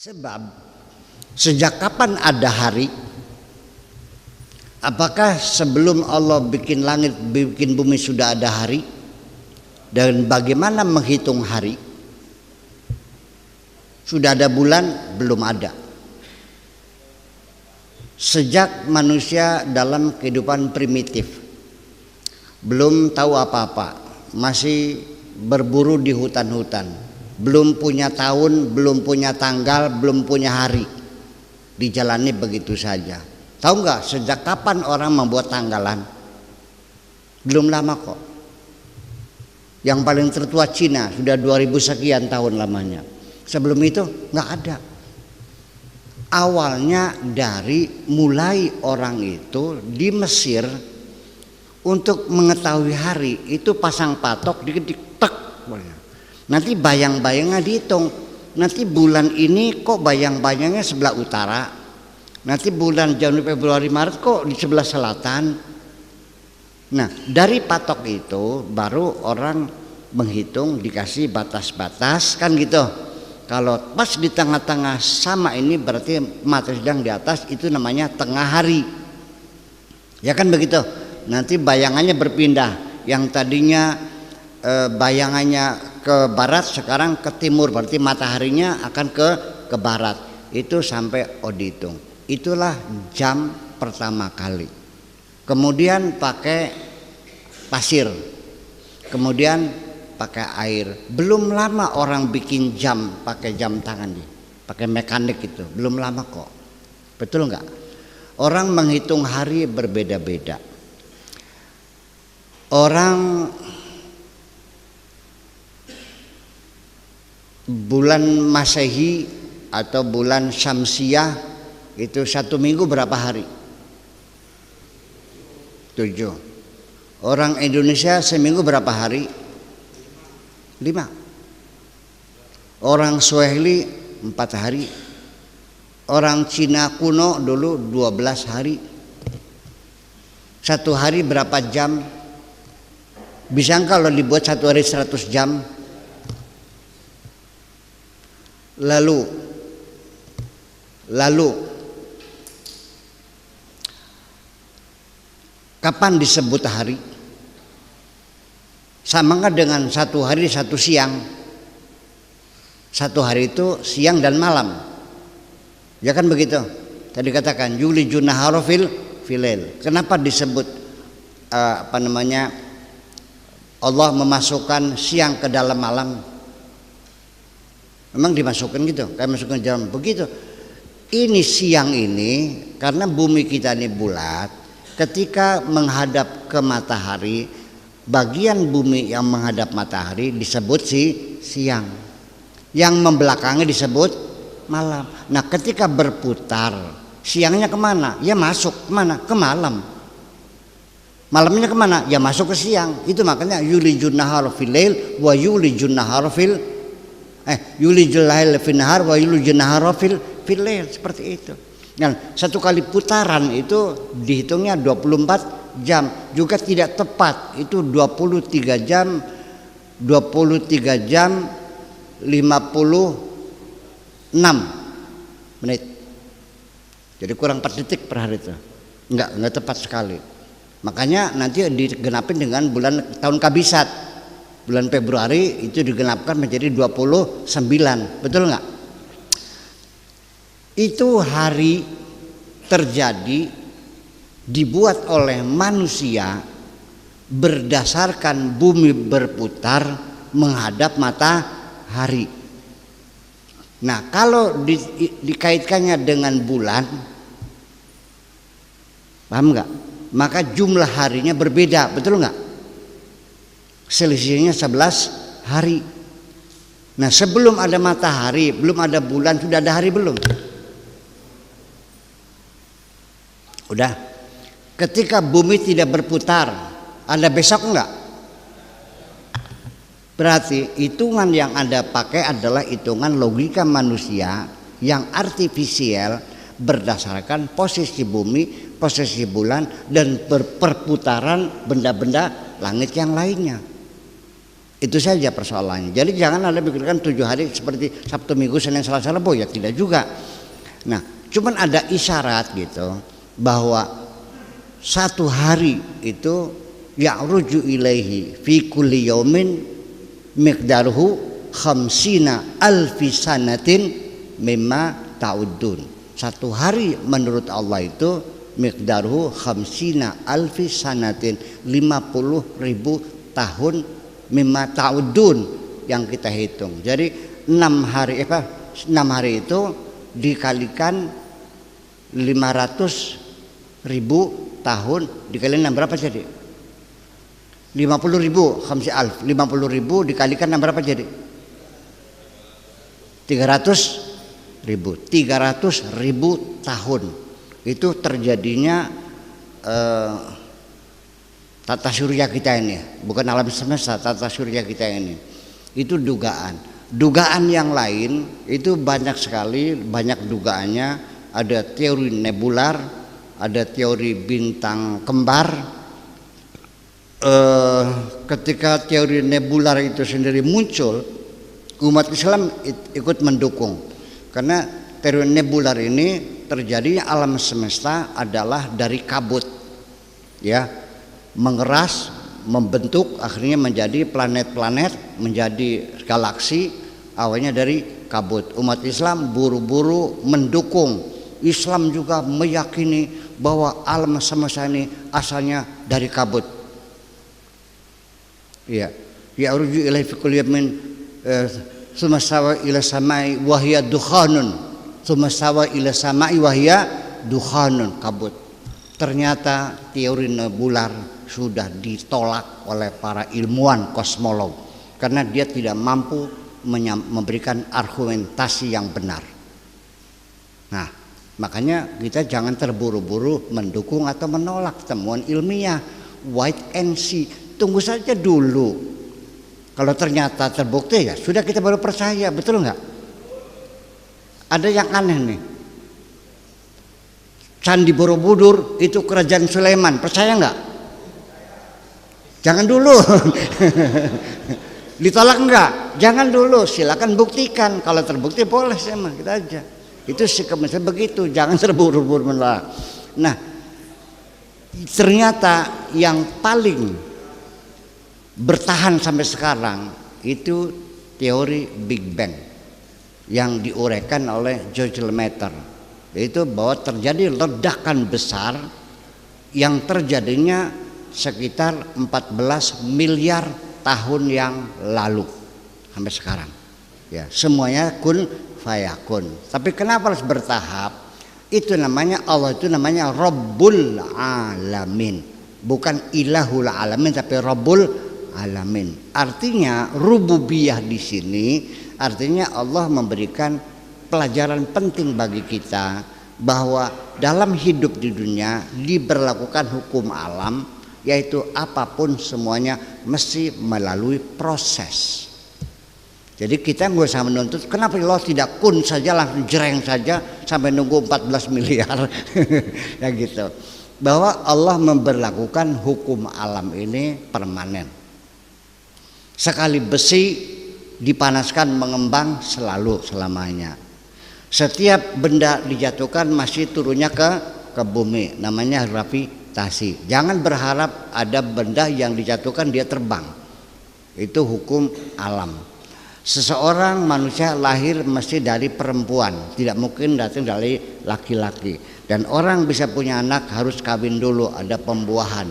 Sebab sejak kapan ada hari? Apakah sebelum Allah bikin langit, bikin bumi sudah ada hari? Dan bagaimana menghitung hari? Sudah ada bulan? Belum ada. Sejak manusia dalam kehidupan primitif, belum tahu apa-apa, masih berburu di hutan-hutan, belum punya tahun, belum punya tanggal, belum punya hari, dijalani begitu saja. Tahu nggak sejak kapan orang membuat tanggalan? Belum lama kok. Yang paling tertua Cina sudah 2000 sekian tahun lamanya. Sebelum itu nggak ada. Awalnya dari mulai orang itu di Mesir untuk mengetahui hari itu pasang patok dikit tek. Nanti bayang-bayangnya dihitung. Nanti bulan ini kok bayang-bayangnya sebelah utara. Nanti bulan Januari, Februari, Maret kok di sebelah selatan. Nah, dari patok itu baru orang menghitung, dikasih batas-batas kan gitu. Kalau pas di tengah-tengah sama ini berarti matahari sedang di atas, itu namanya tengah hari. Ya kan begitu. Nanti bayangannya berpindah. Yang tadinya bayangannya ke barat sekarang ke timur, berarti mataharinya akan ke barat. Itu sampai dihitung. Itulah jam pertama kali. Kemudian pakai pasir. Kemudian pakai air. Belum lama orang bikin jam pakai jam tangan nih, pakai mekanik itu. Belum lama kok. Betul nggak? Orang menghitung hari berbeda-beda. Orang bulan Masehi atau bulan Syamsiah itu 1 minggu berapa hari? 7. Orang Indonesia seminggu berapa hari? 5. Orang Swahili 4 hari. Orang Cina kuno dulu 12 hari. 1 hari berapa jam? Bisa kalau dibuat 1 hari 100 jam? Lalu kapan disebut hari? Sama nggak dengan 1 hari 1 siang? 1 hari itu siang dan malam. Ya kan begitu. Tadi katakan Yuli Junaharo Filel. Kenapa disebut Allah memasukkan siang ke dalam malam? Memang dimasukkan gitu, kayak masukkan jam begitu. Ini siang ini karena bumi kita ini bulat. Ketika menghadap ke matahari, bagian bumi yang menghadap matahari disebut siang, yang membelakangi disebut malam. Nah, ketika berputar, siangnya kemana? Ya masuk kemana? Ke malam. Malamnya kemana? Ya masuk ke siang. Itu makanya yulijun nahar fil lail wa yulijun nahar fil yulijul lail fil nahar wa yulijun nahar fil lail, seperti itu. Nah, 1 kali putaran itu dihitungnya 24 jam. Juga tidak tepat. Itu 23 jam 56 menit. Jadi kurang 4 detik per hari itu. Enggak tepat sekali. Makanya nanti digenapin dengan bulan tahun kabisat. Bulan Februari itu digenapkan menjadi 29. Betul enggak? Itu hari terjadi dibuat oleh manusia berdasarkan bumi berputar menghadap matahari. Nah, kalau dikaitkannya dengan bulan, paham nggak? Maka jumlah harinya berbeda, betul nggak? Selisihnya 11 hari. Nah, sebelum ada matahari, belum ada bulan, sudah ada hari belum? Udah. Ketika bumi tidak berputar, ada besok enggak? Berarti hitungan yang Anda pakai adalah hitungan logika manusia yang artifisial berdasarkan posisi bumi, posisi bulan, dan perputaran benda-benda langit yang lainnya. Itu saja persoalannya. Jadi jangan Anda pikirkan 7 hari seperti Sabtu, Minggu, Senin, Selasa, Rabu, ya tidak juga. Nah, cuman ada isyarat gitu bahwa satu hari itu ya'ruju ilaihi fi kulli yaumin miqdaruhu khamsina alfi sanatin mimma ta'uddun. Satu hari menurut Allah itu miqdaruhu khamsina alfi sanatin, 50.000 tahun mimma ta'udun yang kita hitung. Jadi 6 hari itu dikalikan 500.000 tahun dikalikan 6 berapa jadi? 50.000 khamsi alf, 50.000 dikalikan 6 berapa jadi? 300.000 tahun. Itu terjadinya tata surya kita ini, bukan alam semesta, tata surya kita ini. Itu dugaan. Dugaan yang lain itu banyak sekali, banyak dugaannya. Ada teori nebular, ada teori bintang kembar. Ketika teori nebular itu sendiri muncul, umat Islam ikut mendukung. Karena teori nebular ini terjadinya alam semesta adalah dari kabut, ya. Mengeras, membentuk, akhirnya menjadi planet-planet, menjadi galaksi, awalnya dari kabut. Umat Islam buru-buru mendukung. Islam juga meyakini bahwa alam semesta ini asalnya dari kabut. Ya, ya'ruju ilaihi fi kulli yawmin tsumma stawa ila samai wa hiya dukhanun. Tsumma stawa ila samai wa hiya dukhanun, kabut. Ternyata teori nebular sudah ditolak oleh para ilmuwan kosmolog karena dia tidak mampu memberikan argumentasi yang benar. Nah, makanya kita jangan terburu-buru mendukung atau menolak temuan ilmiah. Wait and see, tunggu saja dulu. Kalau ternyata terbukti, ya sudah, kita baru percaya, betul nggak? Ada yang aneh nih. Candi Borobudur itu kerajaan Sulaiman, percaya nggak? Jangan dulu. Ditolak enggak? Jangan dulu, silakan buktikan. Kalau terbukti boleh sama kita aja. Itu sikapnya begitu, jangan terburu-buru menolak. Nah, ternyata yang paling bertahan sampai sekarang itu teori Big Bang yang diuraikan oleh George Lemaitre. Itu bahwa terjadi ledakan besar yang terjadinya sekitar 14 miliar tahun yang lalu sampai sekarang. Ya, semuanya kun fayakun. Tapi kenapa harus bertahap? Itu namanya Allah, itu namanya Rabbul Alamin. Bukan Ilahul Alamin tapi Rabbul Alamin. Artinya rububiyah di sini artinya Allah memberikan pelajaran penting bagi kita bahwa dalam hidup di dunia diberlakukan hukum alam, yaitu apapun semuanya mesti melalui proses. Jadi kita nggak usah menuntut kenapa Allah tidak kun saja langsung jereng saja sampai nunggu 14 miliar ya gitu. Bahwa Allah memberlakukan hukum alam ini permanen. Sekali besi dipanaskan mengembang selalu selamanya. Setiap benda dijatuhkan masih turunnya ke bumi, namanya gravitasi. Jangan berharap ada benda yang dijatuhkan dia terbang. Itu hukum alam. Seseorang manusia lahir mesti dari perempuan, tidak mungkin datang dari laki-laki. Dan orang bisa punya anak harus kawin dulu, ada pembuahan.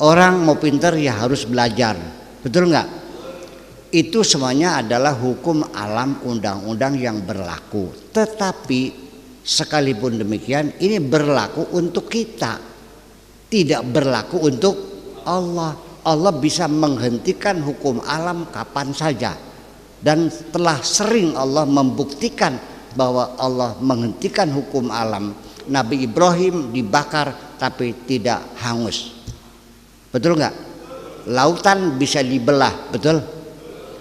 Orang mau pinter ya harus belajar, betul nggak? Itu semuanya adalah hukum alam, undang-undang yang berlaku. Tetapi sekalipun demikian ini berlaku untuk kita, tidak berlaku untuk Allah. Allah bisa menghentikan hukum alam kapan saja. Dan telah sering Allah membuktikan bahwa Allah menghentikan hukum alam. Nabi Ibrahim dibakar tapi tidak hangus. Betul nggak? Lautan bisa dibelah, betul?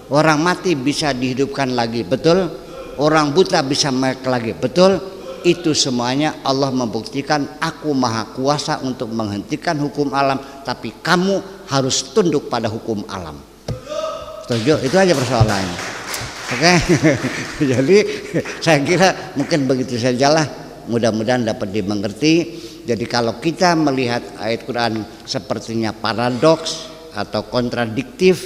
Orang mati bisa dihidupkan lagi, betul? Orang buta bisa melek lagi, betul? Itu semuanya Allah membuktikan aku maha kuasa untuk menghentikan hukum alam, tapi kamu harus tunduk pada hukum alam. Setuju? Itu aja persoalannya. Oke. Jadi saya kira mungkin begitu sajalah. Mudah-mudahan dapat dimengerti. Jadi kalau kita melihat ayat Quran sepertinya paradoks atau kontradiktif,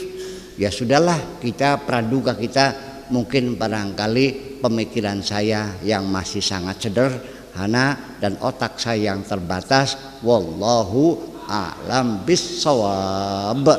ya sudahlah, kita praduga kita mungkin barangkali pemikiran saya yang masih sangat sederhana dan otak saya yang terbatas. Wallahu a'lam bis shawab.